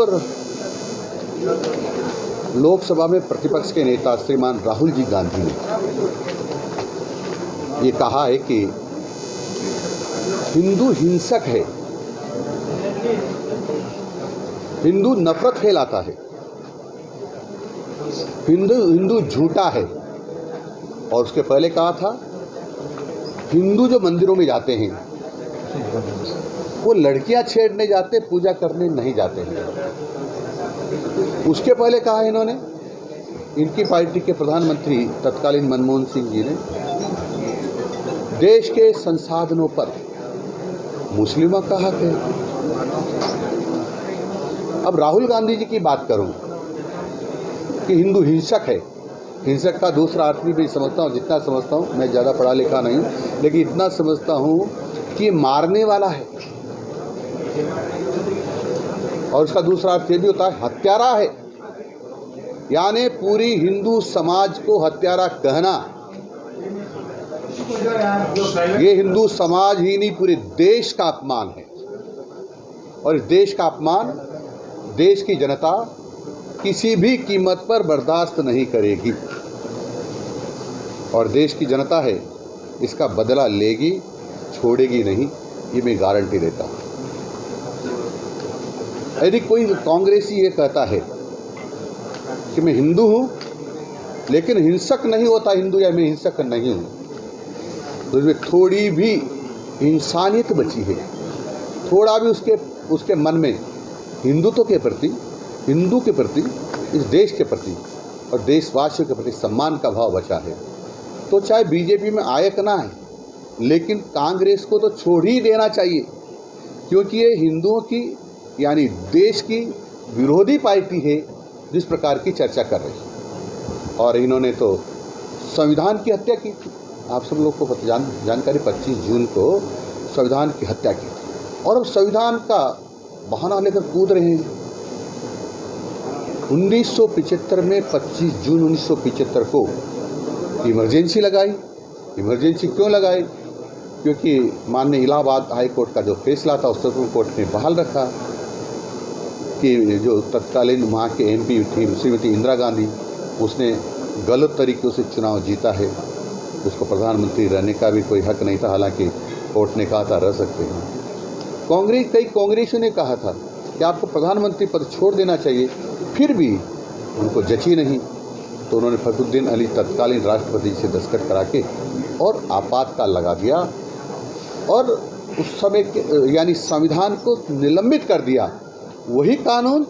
ओर लोकसभा में प्रतिपक्ष के नेता श्रीमान राहुल जी गांधी ने ये कहा है कि हिंदू हिंसक है, हिंदू नफरत फैलाता है, हिंदू झूठा है। और उसके पहले कहा था हिंदू जो मंदिरों में जाते हैं वो लड़कियां छेड़ने जाते, पूजा करने नहीं जाते हैं। उसके पहले कहा इन्होंने, इनकी पार्टी के प्रधानमंत्री तत्कालीन मनमोहन सिंह जी ने देश के संसाधनों पर मुस्लिमों का हक है। अब राहुल गांधी जी की बात करूं कि हिंदू हिंसक है, हिंसक का दूसरा अर्थ भी मैं समझता हूं, जितना समझता हूं, मैं ज़्यादा पढ़ा लिखा नहीं हूं, लेकिन इतना समझता हूं कि मारने वाला है। और उसका दूसरा अर्थ ये भी होता है हत्यारा है, यानी पूरी हिंदू समाज को हत्यारा कहना, ये हिंदू समाज ही नहीं पूरे देश का अपमान है। और इस देश का अपमान देश की जनता किसी भी कीमत पर बर्दाश्त नहीं करेगी और देश की जनता है इसका बदला लेगी, छोड़ेगी नहीं, ये मैं गारंटी देता हूँ। यदि कोई कांग्रेसी ये कहता है कि मैं हिंदू हूँ लेकिन हिंसक नहीं होता हिंदू, या मैं हिंसक नहीं हूँ, तो इसमें थोड़ी भी इंसानियत बची है, थोड़ा भी उसके मन में हिंदुत्व के प्रति, हिंदू के प्रति, इस देश के प्रति और देशवासियों के प्रति सम्मान का भाव बचा है, तो चाहे बीजेपी में आए कि ना आए, लेकिन कांग्रेस को तो छोड़ ही देना चाहिए, क्योंकि ये हिंदुओं की यानी देश की विरोधी पार्टी है जिस प्रकार की चर्चा कर रही है। और इन्होंने तो संविधान की हत्या की थी, आप सब लोग को जानकारी, 25 जून को संविधान की हत्या की थी। और अब संविधान का बहाना लेकर कूद रहे हैं। 1975 में 25 जून 1975 को इमरजेंसी लगाई। इमरजेंसी क्यों लगाई? क्योंकि माननीय इलाहाबाद हाई कोर्ट का जो फैसला था उस सुप्रीम कोर्ट ने बहाल रखा कि जो तत्कालीन वहाँ के एमपी थी श्रीमती इंदिरा गांधी, उसने गलत तरीक़े से चुनाव जीता है, उसको प्रधानमंत्री रहने का भी कोई हक नहीं था, हालांकि कोर्ट ने कहा था रह सकते हैं। कई कांग्रेसियों ने कहा था कि आपको प्रधानमंत्री पद छोड़ देना चाहिए, फिर भी उनको जची नहीं, तो उन्होंने फखरुद्दीन अली तत्कालीन राष्ट्रपति से दस्तखत करा के और आपातकाल लगा दिया और उस समय के यानी संविधान को निलंबित कर दिया। वही कानून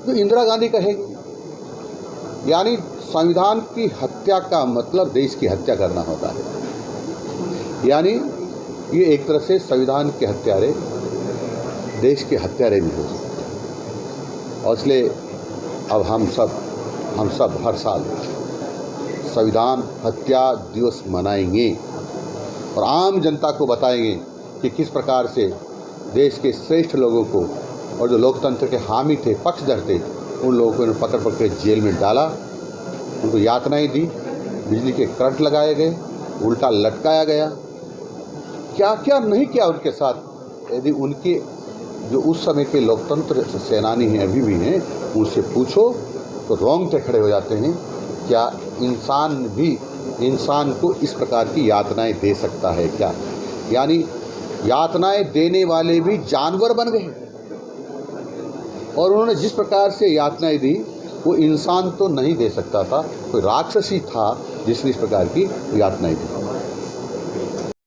जो इंदिरा गांधी कहेगी, यानी संविधान की हत्या का मतलब देश की हत्या करना होता है। यानी ये एक तरह से संविधान के हत्यारे देश के हत्यारे भी हो सकते हैं। और इसलिए अब हम सब हर साल संविधान हत्या दिवस मनाएंगे और आम जनता को बताएंगे कि किस प्रकार से देश के श्रेष्ठ लोगों को और जो लोकतंत्र के हामी थे, पक्षधर थे, उन लोगों को पकड़ के जेल में डाला, उनको यातनाएं दी, बिजली के करंट लगाए गए, उल्टा लटकाया गया, क्या क्या नहीं किया उनके साथ। यदि उनके जो उस समय के लोकतंत्र सेनानी हैं, अभी भी हैं, उनसे पूछो तो रोंगटे खड़े हो जाते हैं। क्या इंसान भी इंसान को इस प्रकार की यातनाएं दे सकता है क्या? यानी यातनाएं देने वाले भी जानवर बन गए और उन्होंने जिस प्रकार से यातनाएं दी वो इंसान तो नहीं दे सकता था, कोई राक्षसी था जिसने इस प्रकार की यातनाएं दी।